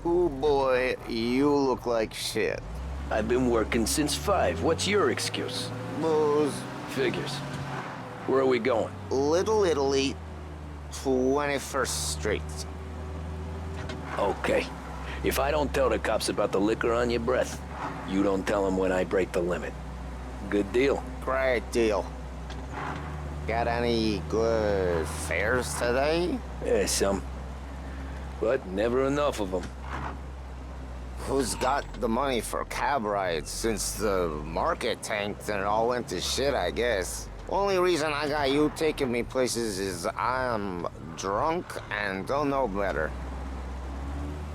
Ooh boy, you look like shit. I've been working since 5. What's your excuse? Booze. Figures. Where are we going? Little Italy, 21st Street. Okay. If I don't tell the cops about the liquor on your breath, you don't tell them when I break the limit. Good deal. Great deal. Got any good fares today? Yeah, some. But never enough of them. Who's got the money for cab rides since the market tanked and it all went to shit, I guess? Only reason I got you taking me places is I'm drunk and don't know better.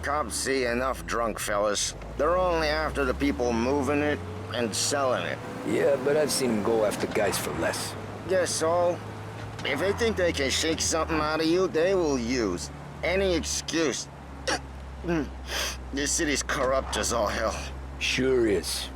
Cops see enough drunk fellas. They're only after the people moving it and selling it. Yeah, but I've seen them go after guys for less. Guess so. If they think they can shake something out of you, they will use any excuse. This city's corrupt as all hell. Sure is.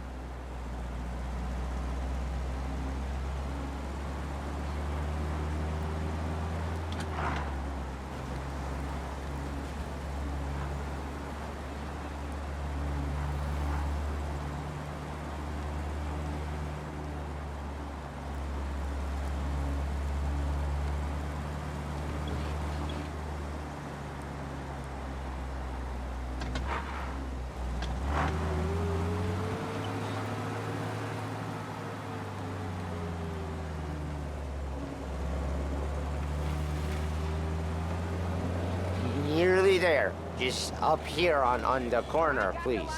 Nearly there. Just up here on the corner, please.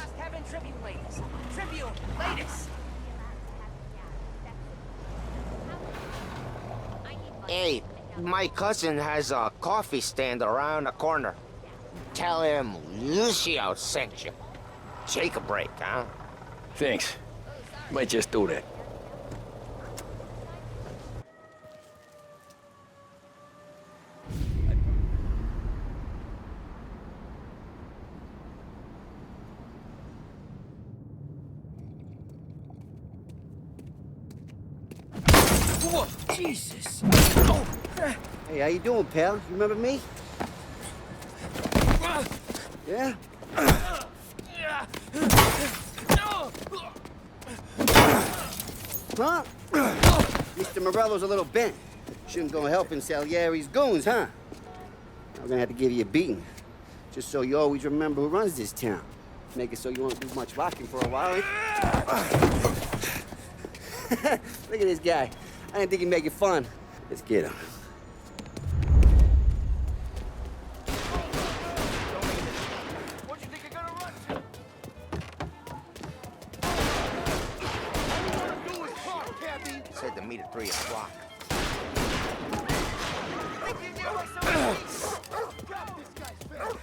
Tribune, latest. Hey, my cousin has a coffee stand around the corner. Tell him Lucio sent you. Take a break, huh? Thanks. Might just do that. Whoa, Jesus. Hey, how you doing, pal? You remember me? Yeah? Huh? Mr. Morello's a little bent. Shouldn't go helping Salieri's goons, huh? I'm gonna have to give you a beating. Just so you always remember who runs this town. Make it so you won't do much rocking for a while. Look at this guy. I didn't think he'd make it fun. Let's get him. What you think you're gonna run to? All you wanna do is park, cabby. Said to meet at 3 o'clock. Think you get like somebody? Drop this guy's face.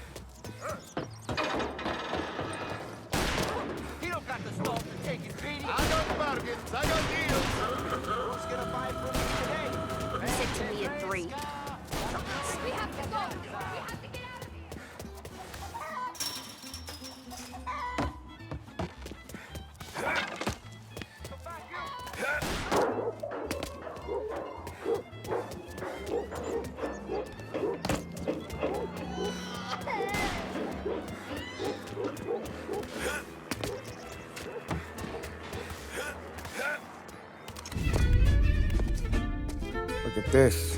He don't got the stalls to take his beating. I got bargains. I got deals. Who's gonna buy from me today? Sit to me at 3. We have to go. We have to get out of here. Look at this.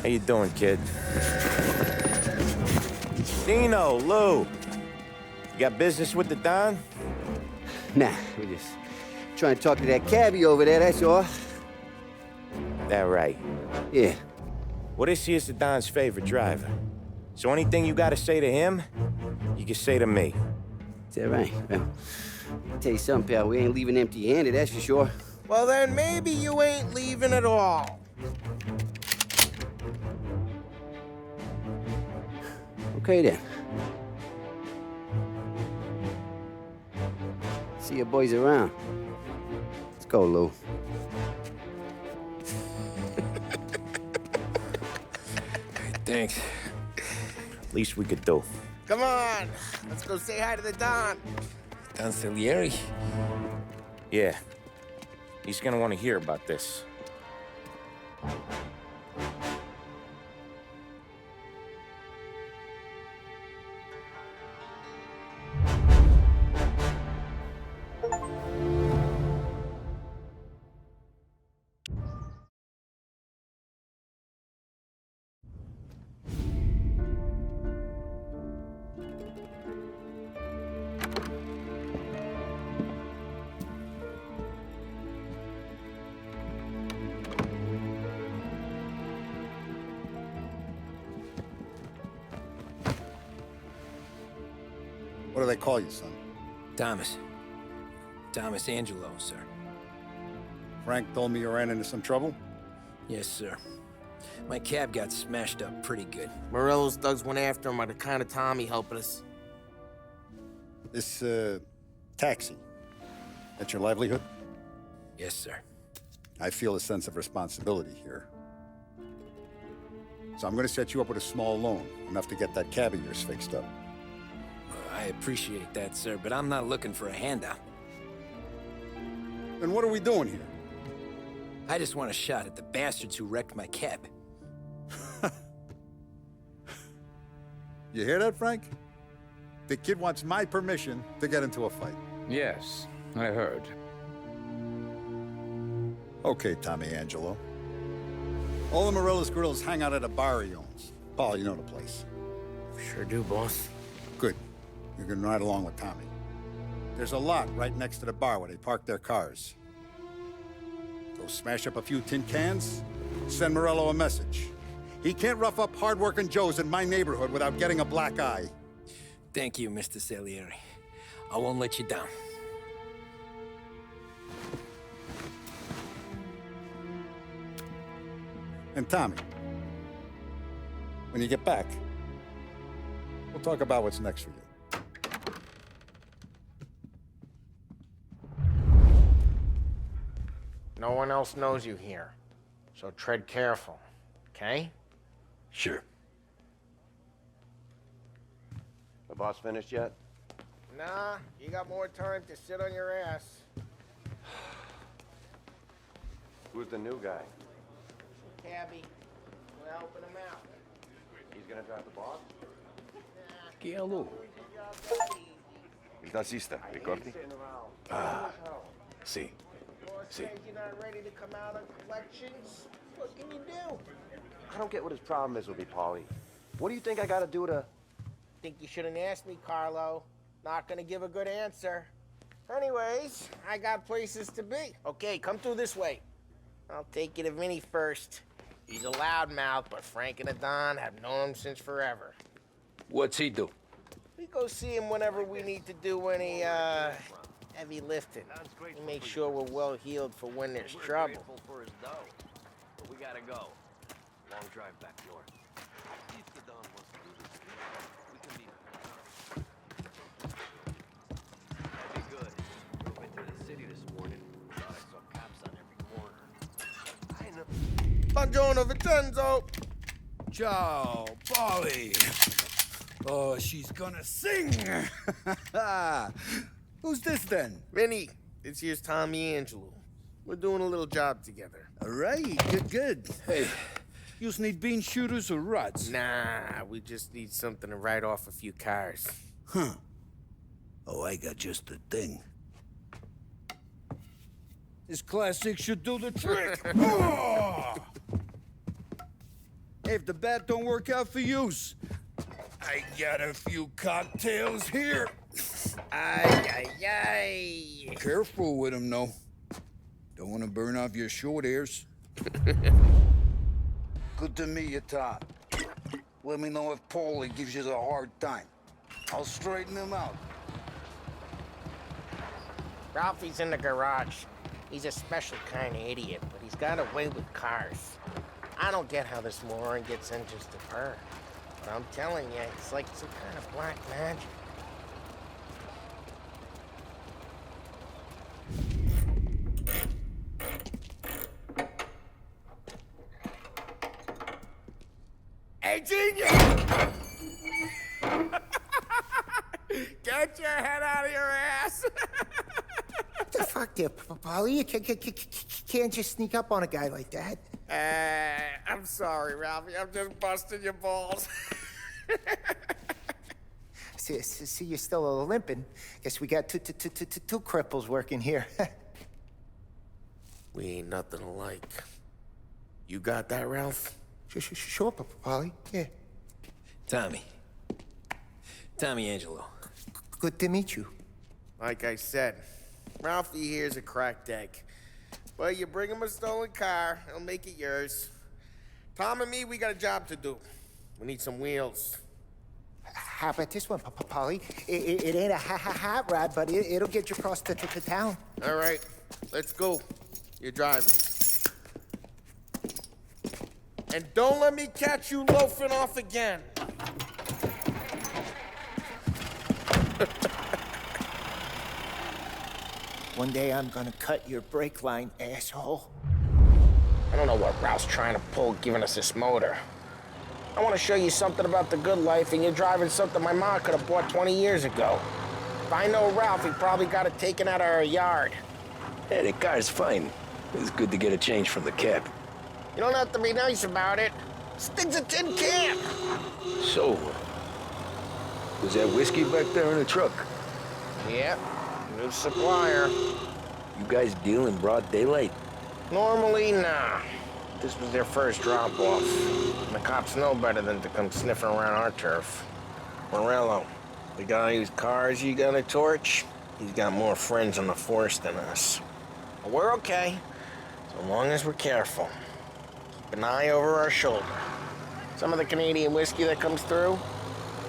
How you doing, kid? Dino, Lou. You got business with the Don? Nah, we're just trying to talk to that cabbie over there, that's all. That right. Yeah. Well, this here's the Don's favorite driver. So anything you gotta say to him, you can say to me. Is that right? Well, I'll tell you something, pal. We ain't leaving empty-handed, that's for sure. Well, then maybe you ain't leaving at all. Okay, then. See your boys around. Let's go, Lou. Thanks. Least we could do. Come on, let's go say hi to the Don. Don Salieri? Yeah. He's gonna want to hear about this. What do they call you, son? Thomas. Thomas Angelo, sir. Frank told me you ran into some trouble? Yes, sir. My cab got smashed up pretty good. Morello's thugs went after him by the kind of Tommy helping us. This, taxi. That's your livelihood? Yes, sir. I feel a sense of responsibility here. So I'm gonna set you up with a small loan, enough to get that cab of yours fixed up. I appreciate that, sir, but I'm not looking for a handout. Then what are we doing here? I just want a shot at the bastards who wrecked my cab. You hear that, Frank? The kid wants my permission to get into a fight. Yes, I heard. Okay, Tommy Angelo. All the Morello's girls hang out at a bar he owns. Paul, you know the place. Sure do, boss. Good. You can ride along with Tommy. There's a lot right next to the bar where they park their cars. Go smash up a few tin cans, send Morello a message. He can't rough up hard-working Joes in my neighborhood without getting a black eye. Thank you, Mr. Salieri. I won't let you down. And Tommy, when you get back, we'll talk about what's next for you. No one else knows you here, so tread careful, okay? Sure. The boss finished yet? Nah, you got more time to sit on your ass. Who's the new guy? Cabby, we're helping him out. He's gonna drive the boss? Chi è lui? Il tassista, ricordi? Sì. Boss says you're not ready to come out on collections. What can you do? I don't get what his problem is with me, Paulie. What do you think I gotta do to... Think you shouldn't ask me, Carlo. Not gonna give a good answer. Anyways, I got places to be. Okay, come through this way. I'll take you to Vinny first. He's a loudmouth, but Frank and the Don have known him since forever. What's he do? We go see him whenever we need to do any, heavy lifting. He makes sure we're well healed for when there's trouble. For his dough. But we gotta go. Long drive back north. See if the Don wants to do this. We can be... That'd be good. Drove into the city this morning. Thought I saw cops on every corner. I know. Buongiorno, Vincenzo! Ciao, Polly. Oh, she's gonna sing. Who's this then? Vinny, this here's Tommy Angelo. We're doing a little job together. All right, good. Hey, you need bean shooters or rods? Nah, we just need something to write off a few cars. Huh. Oh, I got just the thing. This classic should do the trick. Oh! Hey, if the bat don't work out for yous, I got a few cocktails here. Ay, ay, ay. Careful with them, though. Don't want to burn off your short hairs. Good to meet you, Tom. Let me know if Paulie gives you a hard time. I'll straighten him out. Ralphie's in the garage. He's a special kind of idiot, but he's got a way with cars. I don't get how this moron gets engines to burn. But I'm telling you, it's like some kind of black magic. Hey, genius! Get your head out of your ass! What the fuck you, Polly. You can't just sneak up on a guy like that. I'm sorry, Ralphie. I'm just busting your balls. See, you're still limping. Guess we got two cripples working here. We ain't nothing alike. You got that, Ralph? Sure, Polly. Yeah. Tommy Angelo. Good to meet you. Like I said, Ralphie here's a cracked egg. But you bring him a stolen car, he'll make it yours. Tom and me, we got a job to do. We need some wheels. How about this one, Polly? It ain't a hot rod, but it'll get you across to town. All right, let's go. You're driving. And don't let me catch you loafing off again. One day I'm gonna cut your brake line, asshole. I don't know what Ralph's trying to pull giving us this motor. I want to show you something about the good life, and you're driving something my mom could have bought 20 years ago. If I know Ralph, he probably got it taken out of our yard. Hey, the car's fine. It's good to get a change from the cab. You don't have to be nice about it. Stig's a tin can. So, was that whiskey back there in the truck? Yep, new supplier. You guys deal in broad daylight? Normally, nah. This was their first drop-off. The cops know better than to come sniffing around our turf. Morello, the guy whose cars you got a torch, he's got more friends on the force than us. But we're okay, so long as we're careful. Keep an eye over our shoulder. Some of the Canadian whiskey that comes through,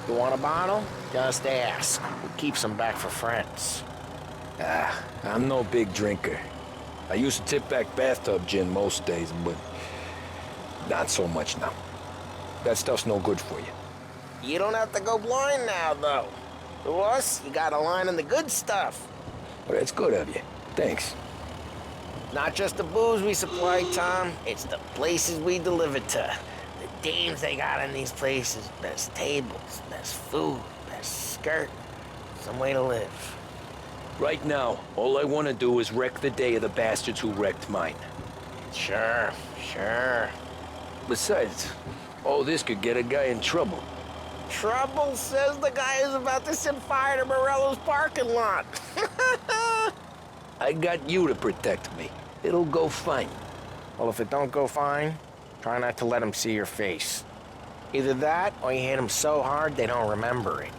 you want a bottle? Just ask. We keep some back for friends. I'm no big drinker. I used to tip back bathtub gin most days, but not so much now. That stuff's no good for you. You don't have to go blind now, though. To us, you got a line in the good stuff. Well, that's good of you. Thanks. Not just the booze we supply, Tom. It's the places we deliver to. The dames they got in these places. Best tables, best food, best skirt. Some way to live. Right now, all I want to do is wreck the day of the bastards who wrecked mine. Sure. Besides, all this could get a guy in trouble. Trouble, says the guy who's about to set fire to Morello's parking lot. I got you to protect me. It'll go fine. Well, if it don't go fine, try not to let him see your face. Either that, or you hit him so hard they don't remember it.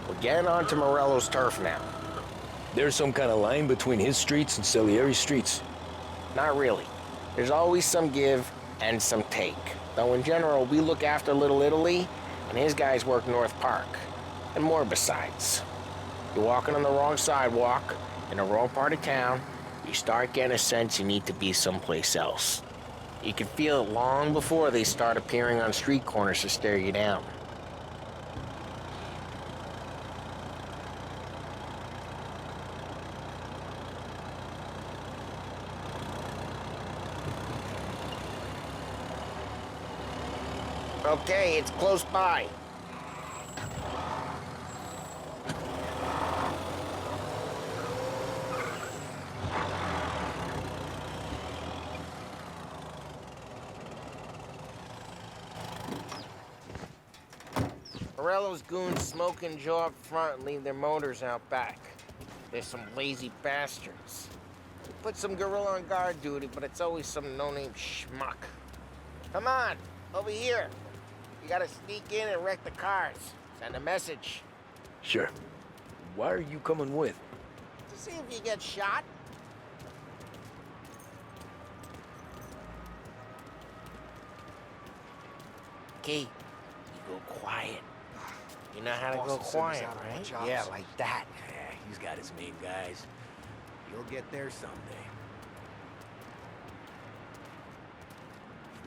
We're getting onto Morello's turf now. There's some kind of line between his streets and Salieri streets? Not really. There's always some give and some take. Though in general, we look after Little Italy, and his guys work North Park. And more besides. You're walking on the wrong sidewalk, in the wrong part of town, you start getting a sense you need to be someplace else. You can feel it long before they start appearing on street corners to stare you down. Okay, it's close by. Morello's goons smoke and jaw up front and leave their motors out back. They're some lazy bastards. We put some gorilla on guard duty, but it's always some no-name schmuck. Come on, over here. You gotta sneak in and wreck the cars. Send a message. Sure. Why are you coming with? To see if you get shot. Key, you go quiet. You know how to go quiet, right? Yeah, like that. Yeah, he's got his main guys. You'll get there someday.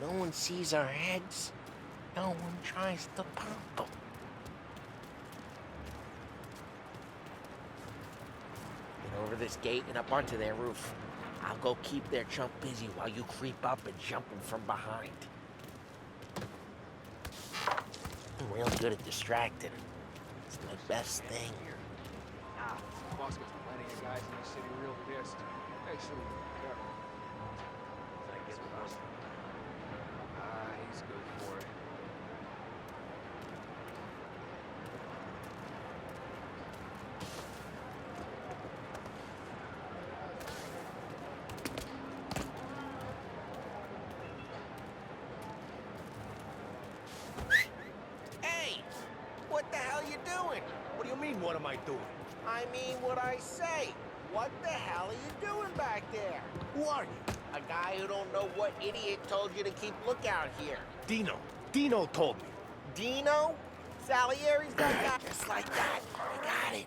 No one sees our heads. No one tries to pop them. Get over this gate and up onto their roof. I'll go keep their chump busy while you creep up and jump him from behind. I'm real good at distracting. It's my best thing. Boss gets plenty of guys in the city real pissed. Actually, careful. He's good for it. Hey! What the hell you doing? What do you mean, what am I doing? I mean what I say. What the hell are you doing back there? Who are you? A guy who don't know what idiot told you to keep lookout here. Dino. Dino told me. Dino? Salieri's got guys just like that. I got it.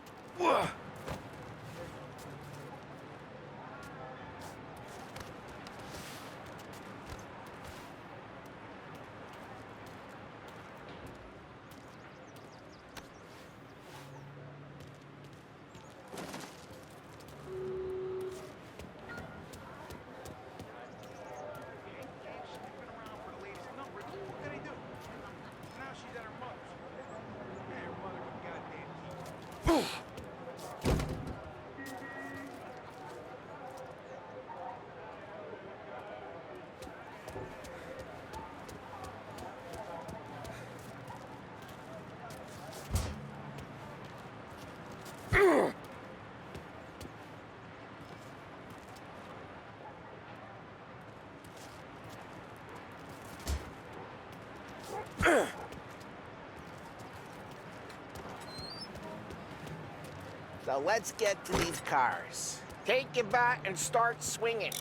So let's get to these cars. Take your bat and start swinging.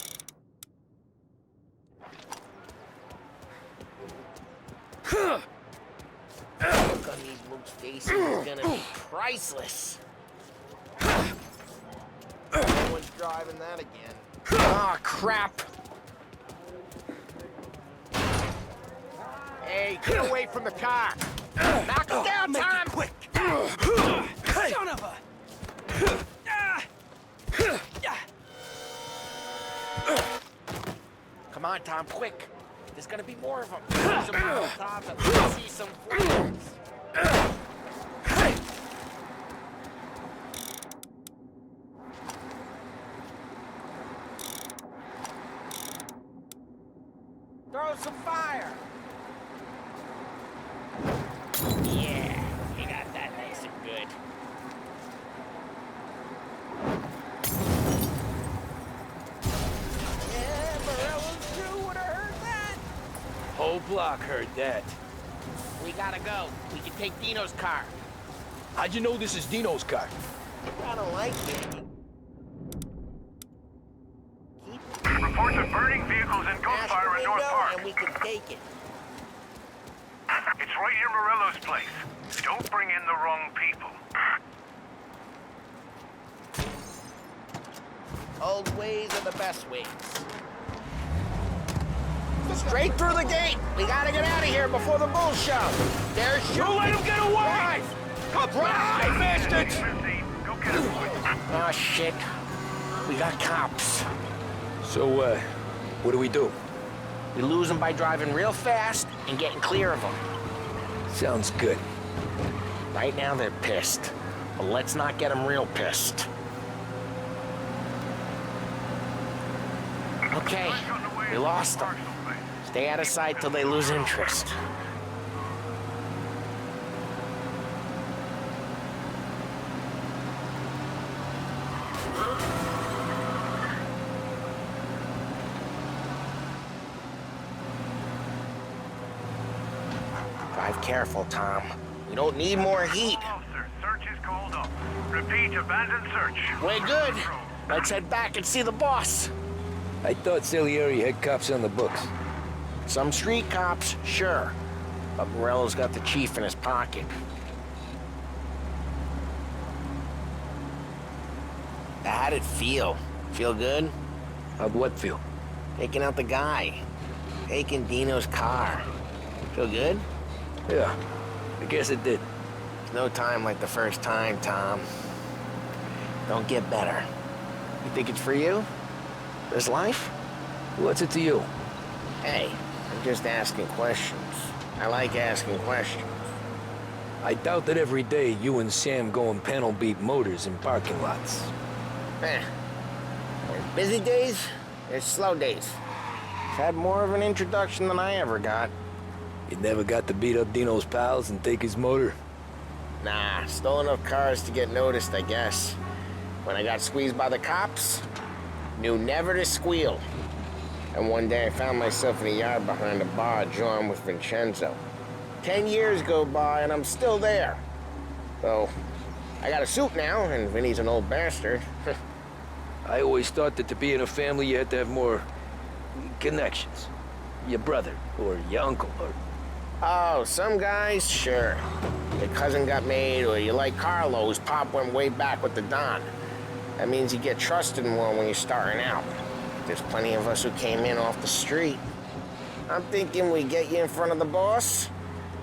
Look on these mooks' faces is gonna be priceless. No one's driving that again. Ah, crap. Hey, get away from the car. Knock it down, Tom! Quick! Son of a... Come on, Tom, quick. There's gonna be more of them. Some people top and see some flames. Throw some fire. Yeah, you got that nice and good. Yeah, Morello's crew would have heard that. Whole block heard that. We gotta go. We can take Dino's car. How'd you know this is Dino's car? I don't like it. Reports of burning vehicles and gunfire in North Park. And we can take it. It's right near Morello's place. Don't bring in the wrong people. Old ways are the best ways. Straight through the gate. We gotta get out of here before the bulls show. There's shooting. Don't let him get away! Come drive, bastards! Go get him, boys. Oh, shit. We got cops. So, what do we do? We lose them by driving real fast and getting clear of them. Sounds good. Right now they're pissed, but let's not get them real pissed. Okay, we lost them. Stay out of sight till they lose interest. Drive careful, Tom. We don't need more heat. Officer, search is called up. Repeat, abandoned search. We're good. Let's head back and see the boss. I thought Salieri had cops on the books. Some street cops, sure. But Morello's got the chief in his pocket. How'd it feel? Feel good? How'd what feel? Taking out the guy. Taking Dino's car. Feel good? Yeah, I guess it did. There's no time like the first time, Tom. Don't get better. You think it's for you? This life? What's it to you? Hey, I'm just asking questions. I like asking questions. I doubt that every day you and Sam go and panel beat motors in parking lots. There's busy days, there's slow days. I've had more of an introduction than I ever got. You never got to beat up Dino's pals and take his motor? Nah, stole enough cars to get noticed, I guess. When I got squeezed by the cops, knew never to squeal. And one day I found myself in a yard behind a bar drawing with Vincenzo. 10 years go by and I'm still there. So, I got a suit now, and Vinny's an old bastard. I always thought that to be in a family you had to have more connections. Your brother, or your uncle, or... Oh, some guys, sure. Your cousin got made, or you like Carlo, whose pop went way back with the Don. That means you get trusted more when you're starting out. There's plenty of us who came in off the street. I'm thinking we get you in front of the boss,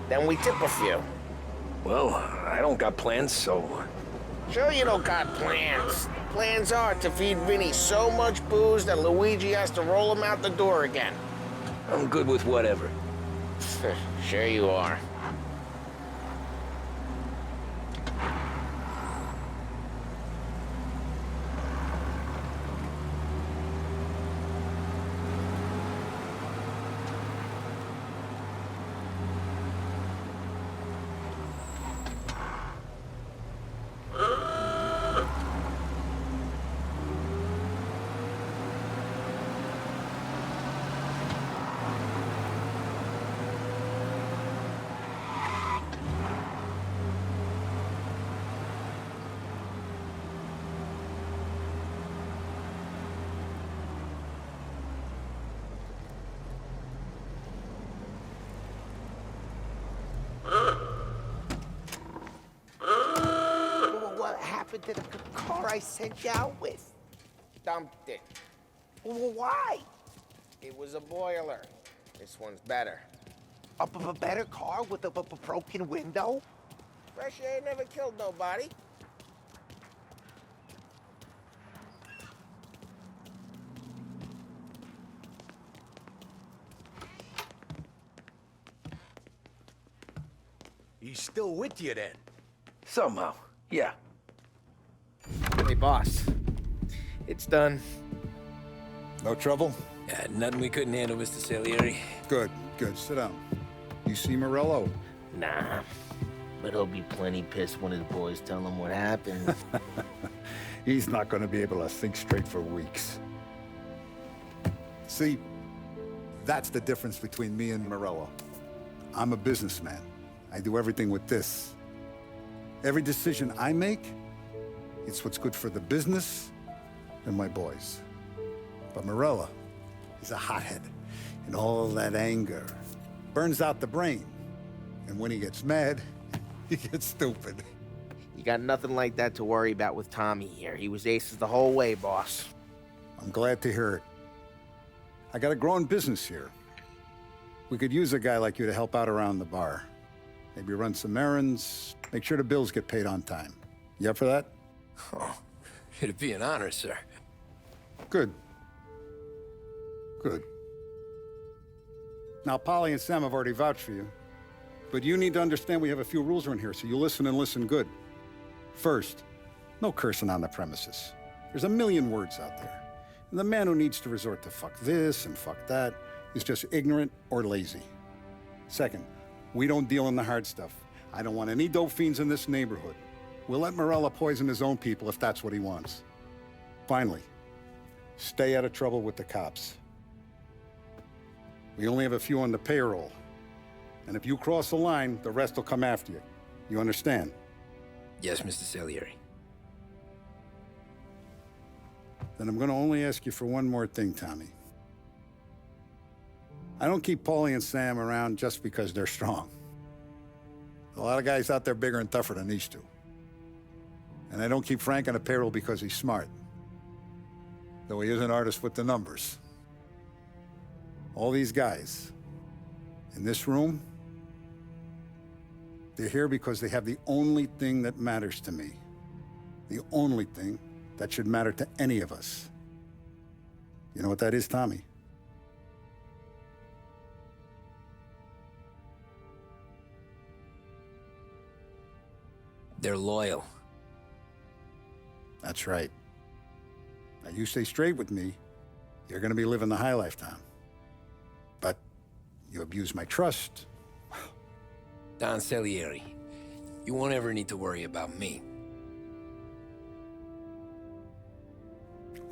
then we tip a few. Well, I don't got plans, so... Sure you don't got plans. Plans are to feed Vinny so much booze that Luigi has to roll him out the door again. I'm good with whatever. Sure you are. What happened to the car I sent you out with? Dumped it. Why? It was a boiler. This one's better. A better car with a broken window? Fresh air never killed nobody. He's still with you then? Somehow, yeah. Hey, boss. It's done. No trouble? Yeah, nothing we couldn't handle, Mr. Salieri. Good, good. Sit down. You see Morello? Nah, but he'll be plenty pissed when his boys tell him what happened. He's not going to be able to think straight for weeks. See, that's the difference between me and Morello. I'm a businessman. I do everything with this. Every decision I make, it's what's good for the business and my boys. But Morello, he's a hothead, and all that anger burns out the brain. And when he gets mad, he gets stupid. You got nothing like that to worry about with Tommy here. He was aces the whole way, boss. I'm glad to hear it. I got a growing business here. We could use a guy like you to help out around the bar. Maybe run some errands, make sure the bills get paid on time. You up for that? Oh, it'd be an honor, sir. Good. Good. Now, Polly and Sam have already vouched for you. But you need to understand we have a few rules around here, so you listen and listen good. First, no cursing on the premises. There's a million words out there. And the man who needs to resort to fuck this and fuck that is just ignorant or lazy. Second, we don't deal in the hard stuff. I don't want any dope fiends in this neighborhood. We'll let Morello poison his own people if that's what he wants. Finally, stay out of trouble with the cops. We only have a few on the payroll. And if you cross the line, the rest will come after you. You understand? Yes, Mr. Salieri. Then I'm gonna only ask you for one more thing, Tommy. I don't keep Paulie and Sam around just because they're strong. A lot of guys out there bigger and tougher than these two. And I don't keep Frank on the payroll because he's smart. Though he is an artist with the numbers. All these guys in this room, they're here because they have the only thing that matters to me. The only thing that should matter to any of us. You know what that is, Tommy? They're loyal. That's right. Now, you stay straight with me, you're gonna be living the high life, Tom. But you abuse my trust. Don Salieri, you won't ever need to worry about me.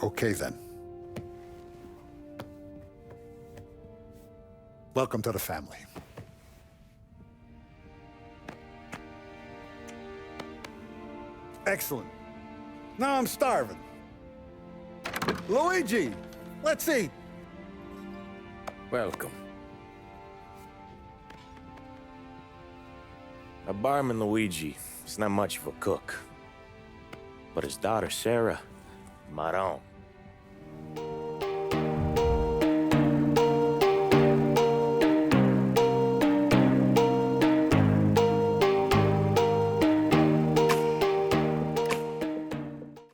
Okay, then. Welcome to the family. Excellent. Now I'm starving. Luigi, let's eat. Welcome. Our barman Luigi is not much of a cook. But his daughter Sarah, Maron,